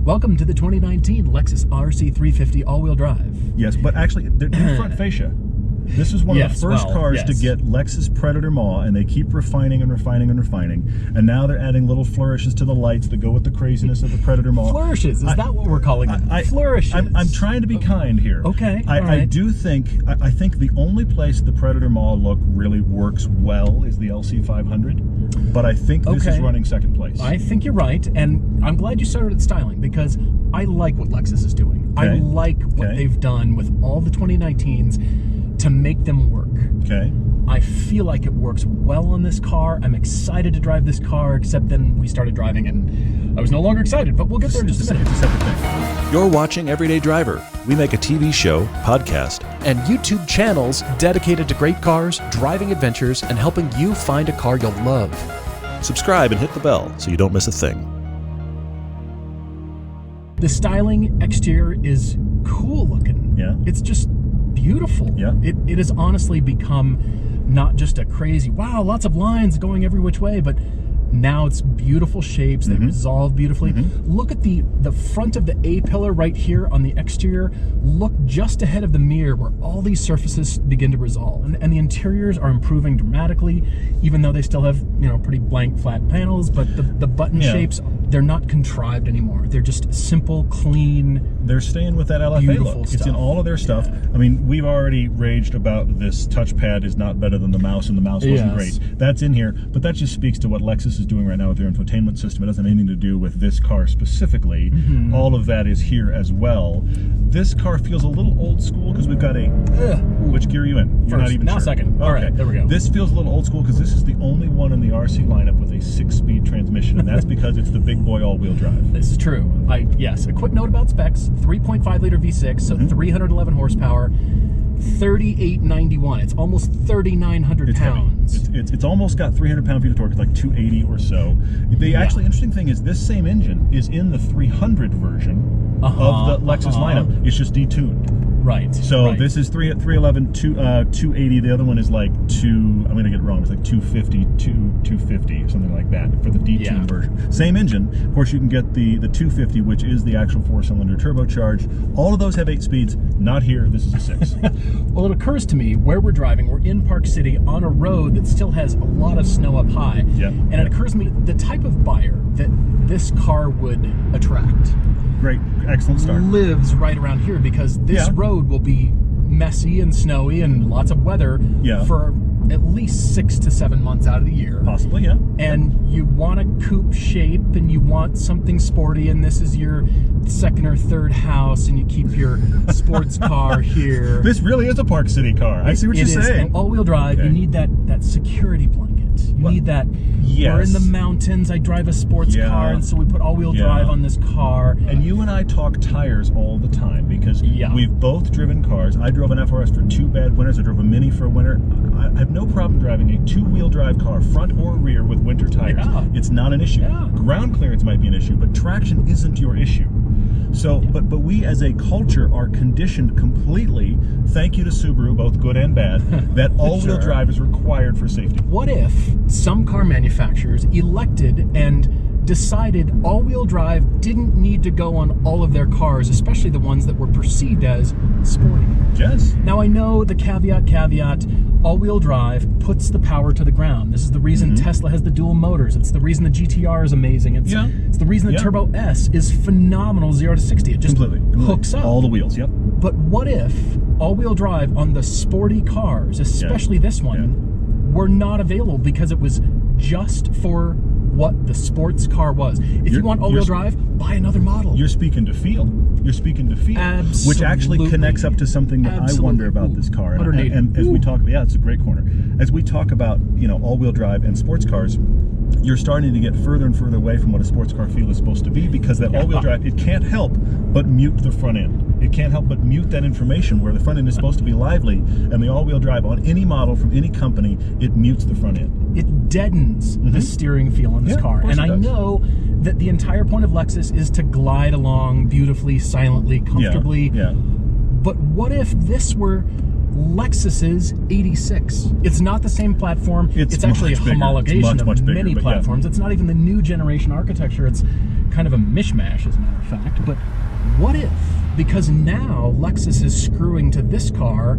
Welcome to the 2019 Lexus RC350 all-wheel drive. Yes, but actually, they're new front fascia. This is one of the first cars to get Lexus Predator MAW, and they keep refining and refining and refining. And now they're adding little flourishes to the lights that go with the craziness of the Predator MAW. Flourishes? Is that what we're calling them? Flourishes. I'm trying to be kind here. Okay. I do think, I think the only place the Predator MAW look really works well is the LC500. But I think this is running second place. I think you're right, and I'm glad you started at styling because I like what Lexus is doing. I like what they've done with all the 2019s to make them work. Okay. I feel like it works well on this car. I'm excited to drive this car, except then we started driving and I was no longer excited, but we'll get there in just a minute. It's a separate thing. You're watching Everyday Driver. We make a TV show, podcast, and YouTube channels dedicated to great cars, driving adventures, and helping you find a car you'll love. subscribe and hit the bell so you don't miss a thing. The styling exterior is cool looking. Yeah. It's just beautiful. Yeah. It has honestly become not just a crazy, wow, lots of lines going every which way, but now it's beautiful shapes. They resolve beautifully. Look at the front of the A-pillar right here on the exterior. Look just ahead of the mirror where all these surfaces begin to resolve. And the interiors are improving dramatically, even though they still have, you know, pretty blank flat panels, but the button shapes, they're not contrived anymore. They're just simple, clean. They're staying with that LFA look. Stuff. It's in all of their stuff. I mean, we've already raged about this touchpad is not better than the mouse, and the mouse wasn't great. That's in here, but that just speaks to what Lexus is doing right now with their infotainment system. It doesn't have anything to do with this car specifically. All of that is here as well. This car feels a little old school because we've got a... which gear are you in? You're not even now sure. Second. All right, there we go. This feels a little old school because this is the only one in the RC lineup with a 6-speed transmission, and that's because it's the big boy all-wheel drive. This is true. Yes, a quick note about specs. 3.5-liter V6, so 311 horsepower, 3891. It's almost 3,900 pounds. It's almost got 300 pound-feet of torque. It's like 280 or so. The actually interesting thing is this same engine is in the 300 version of the Lexus lineup. It's just detuned. Right. So this is 311, 280. The other one is like I'm going to get it wrong. It's like 250, 250, something like that for the detuned version. Same engine. Of course, you can get the 250, which is the actual 4-cylinder turbocharged. All of those have 8 speeds. Not here. This is a 6. Well, it occurs to me where we're driving. We're in Park City on a road that still has a lot of snow up high. And it occurs to me the type of buyer that this car would attract. Great, excellent start. Lives right around here because this road will be messy and snowy and lots of weather for at least 6 to 7 months out of the year. Possibly, yeah. And you want a coupe shape and you want something sporty, and this is your second or third house, and you keep your sports car here. This really is a Park City car. I see what you're saying. And all-wheel drive, you need that security blanket. You need that. We're in the mountains. I drive a sports car, and so we put all-wheel drive on this car. And you and I talk tires all the time because we've both driven cars. I drove an FRS for 2 bad winters. I drove a Mini for a winter. I have no problem driving a 2-wheel drive car, front or rear, with winter tires. It's not an issue. Ground clearance might be an issue, but traction isn't your issue. So, but we as a culture are conditioned completely, thank you to Subaru, both good and bad, that all-wheel drive is required for safety. What if some car manufacturers elected and decided all-wheel drive didn't need to go on all of their cars, especially the ones that were perceived as sporty? Yes. Now I know the caveat, all-wheel drive puts the power to the ground. This is the reason Tesla has the dual motors. It's the reason the GTR is amazing. It's the reason the Turbo S is phenomenal 0 to 60. It just hooks up. All the wheels, But what if all-wheel drive on the sporty cars, especially this one, were not available because it was just for what the sports car was? If you want all-wheel drive, buy another model. You're speaking to feel. You're speaking to feel. Absolutely. Which actually connects up to something that I wonder about this car. And as we talk, it's a great corner. As we talk about, you know, all-wheel drive and sports cars, you're starting to get further and further away from what a sports car feel is supposed to be, because that all-wheel drive, it can't help but mute the front end. It can't help but mute that information where the front end is supposed to be lively, and the all-wheel drive on any model from any company, it mutes the front end. It deadens the steering feel in this car. And I know that the entire point of Lexus is to glide along beautifully, silently, comfortably. But what if this were Lexus's 86. It's not the same platform. It's actually a much bigger. homologation It's much of bigger, many but yeah. platforms. It's not even the new generation architecture. It's kind of a mishmash, as a matter of fact. But what if? Because now Lexus is screwing to this car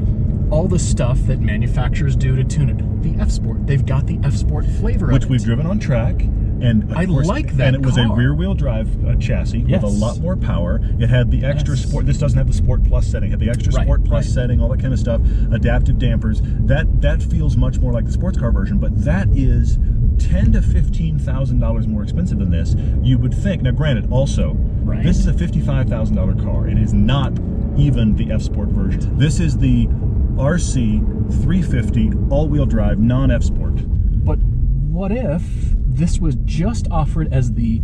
all the stuff that manufacturers do to tune it. The F-Sport. They've got the F-Sport flavor Which of it. we've driven on track. And I like that And it was a car. rear-wheel drive chassis Yes. with a lot more power. It had the extra Yes. sport. This doesn't have the Sport Plus setting. It had the extra Right, Sport Plus right. setting, all that kind of stuff. Adaptive dampers. That feels much more like the sports car version, but that is $10,000 to $15,000 more expensive than this. You would think. Now, granted, also, Right. this is a $55,000 car. It is not even the F-Sport version. This is the RC350 all-wheel drive non-F-Sport. But what if this was just offered as the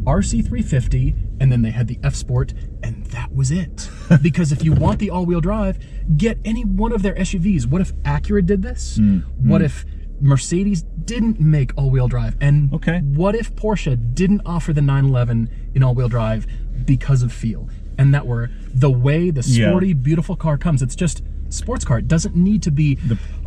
RC350 and then they had the F-Sport and that was it? Because if you want the all-wheel drive, get any one of their SUVs. What if Acura did this? What if Mercedes didn't make all-wheel drive? And what if Porsche didn't offer the 911 in all-wheel drive because of feel? And that were the way the sporty, beautiful car comes. It's just sports car. It doesn't need to be,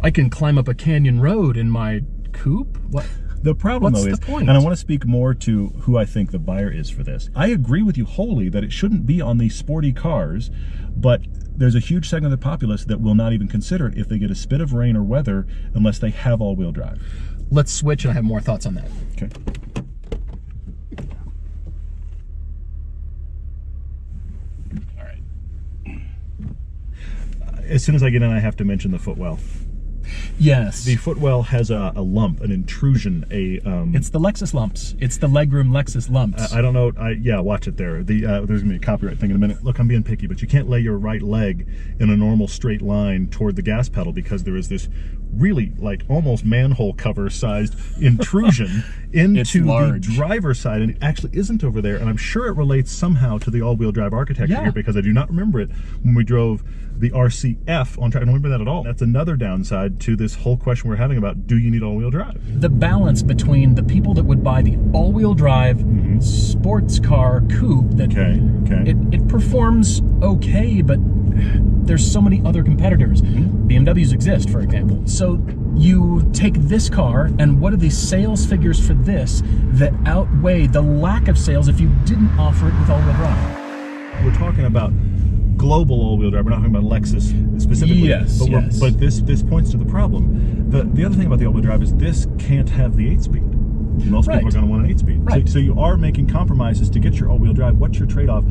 I can climb up a canyon road in my coupe. What? The problem, What's though, the is, point? and I want to speak more to who I think the buyer is for this. I agree with you wholly that it shouldn't be on these sporty cars, but there's a huge segment of the populace that will not even consider it if they get a spit of rain or weather unless they have all-wheel drive. Let's switch, and I have more thoughts on that. Okay. All right. As soon as I get in, I have to mention the footwell. Yes. The footwell has a lump, an intrusion, It's the Lexus lumps. It's the legroom Lexus lumps. I don't know. Yeah, watch it there. There's gonna be a copyright thing in a minute. Look, I'm being picky, but you can't lay your right leg in a normal straight line toward the gas pedal because there is this really like almost manhole cover sized intrusion into the driver's side, and it actually isn't over there. And I'm sure it relates somehow to the all-wheel drive architecture here because I do not remember it when we drove the RCF on track. I don't remember that at all. That's another downside to this whole question we're having about, do you need all-wheel drive? The balance between the people that would buy the all-wheel drive sports car coupe that it performs okay, but there's so many other competitors. BMWs exist, for example. So you take this car, and what are the sales figures for this that outweigh the lack of sales if you didn't offer it with all-wheel drive? We're talking about global all-wheel drive. We're not talking about Lexus specifically. Yes, but this points to the problem. The other thing about the all-wheel drive is this can't have the 8-speed. Most people are going to want an 8-speed. Right. So you are making compromises to get your all-wheel drive. What's your trade-off?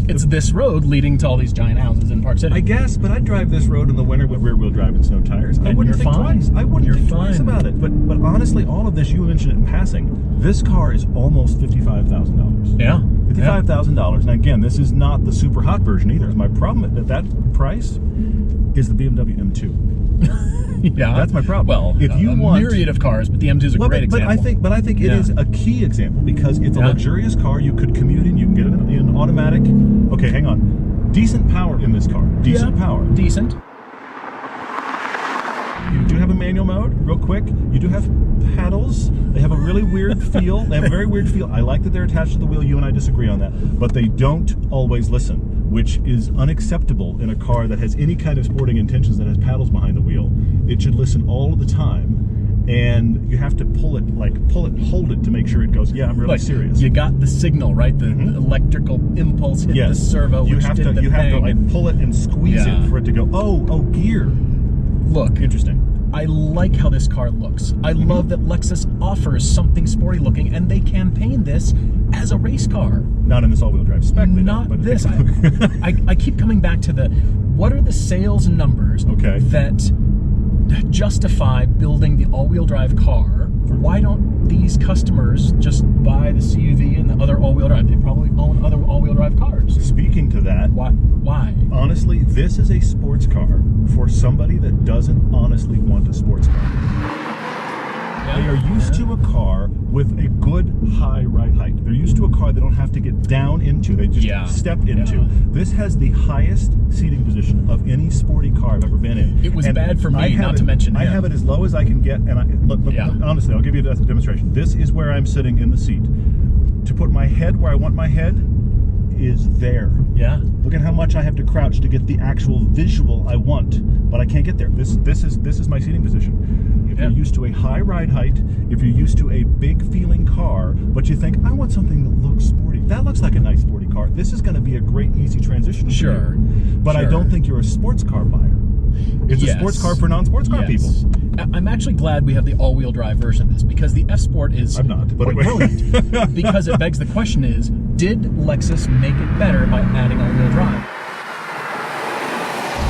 It's this road leading to all these giant houses in Park City. I guess, but I'd drive this road in the winter with rear-wheel drive and snow tires. I wouldn't think twice. I wouldn't think twice about it. But honestly, all of this, you mentioned it in passing, this car is almost $55,000. Yeah. $55,000. And again, this is not the super hot version either. My problem at that price is the BMW M2. Yeah, that's my problem. Well, if you want myriad of cars, but the M2 is a great example. But I think it is a key example because it's a luxurious car. You could commute in. You can get it in automatic. Okay, hang on. Decent power in this car. Decent power. Decent. You do have a manual mode, real quick. You do have paddles. They have a really weird feel. They have a very weird feel. I like that they're attached to the wheel. You and I disagree on that. But they don't always listen, which is unacceptable in a car that has any kind of sporting intentions that has paddles behind the wheel. It should listen all of the time. And you have to pull it, hold it to make sure it goes, yeah, I'm really serious. You got the signal, right? The electrical impulse hit the servo, you have to like pull it and squeeze it for it to go, oh, gear. Look, interesting. I like how this car looks. I love that Lexus offers something sporty looking, and they campaign this as a race car. Not in this all-wheel drive spec. Not this. I keep coming back to what are the sales numbers that justify building the all-wheel drive car? Why don't these customers just buy the CUV and the other all-wheel drive? They probably own other all-wheel drive cars. Speaking to that, why? Honestly, this is a sports car for somebody that doesn't honestly want a sports car. They are used to a car with a good high ride height. They're used to a car they don't have to get down into. They just step into. This has the highest seating position of any sporty car I've ever been in. It was bad for me, not to mention I have it as low as I can get, and look, honestly, I'll give you a demonstration. This is where I'm sitting in the seat. To put my head where I want my head is there. Yeah. Look at how much I have to crouch to get the actual visual I want, but I can't get there. This is my seating position. If you're used to a high ride height, if you're used to a big feeling car, but you think, I want something that looks sporty. That looks like a nice sporty car. This is going to be a great, easy transition for you. But I don't think you're a sports car buyer. It's a sports car for non-sports car people. I'm actually glad we have the all-wheel drive version of this, because the F-Sport is brilliant. Because it begs the question is, did Lexus make it better by adding all-wheel drive?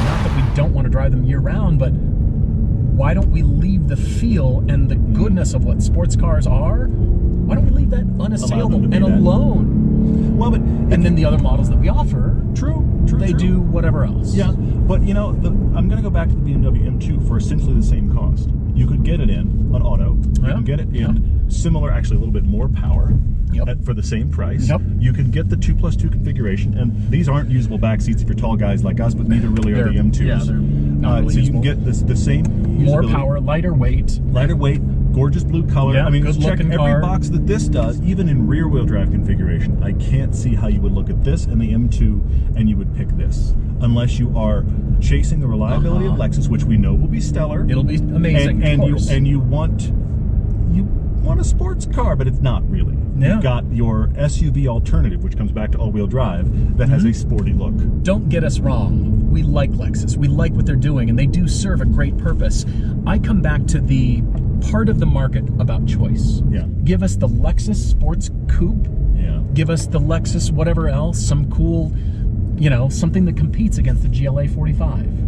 Not that we don't want to drive them year-round, but why don't we leave the feel and the goodness of what sports cars are? Why don't we leave that unassailable and alone? Well, but and then the other models that we offer, they do whatever else. Yeah, but you know, I'm going to go back to the BMW M2 for essentially the same cost. You could get it in an auto. You can get it in similar, actually a little bit more power for the same price. You can get the 2+2 configuration, and these aren't usable back seats if you're tall guys like us, but neither really are the M2s. Yeah, they're not really so you usable. can get the same more power, lighter weight, gorgeous blue color. Yeah, I mean, good check looking every car. box that this does, even in rear-wheel drive configuration. I can't see how you would look at this and the M2 and you would pick this, unless you are chasing the reliability of Lexus, which we know will be stellar. It'll be amazing, and you want a sports car, but it's not really. You've got your SUV alternative, which comes back to all-wheel drive, that has a sporty look. Don't get us wrong. We like Lexus. We like what they're doing, and they do serve a great purpose. I come back to the part of the market about choice. Give us the Lexus Sports Coupe. Give us the Lexus whatever else, some cool, something that competes against the GLA 45.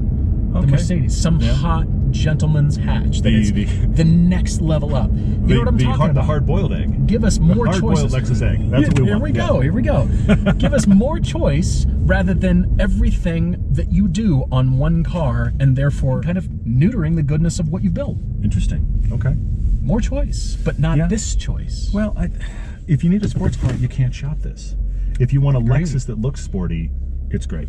The Mercedes, some hot gentleman's hatch that is the next level up. You know what I'm talking about? The hard-boiled egg. Give us more choices. Hard-boiled Lexus egg. That's what we want. Here we go. Give us more choice rather than everything that you do on one car, and therefore kind of neutering the goodness of what you built. Interesting. Okay. More choice, but not this choice. Well, if you need a sports car, you can't shop this. If you want a Lexus that looks sporty, it's great.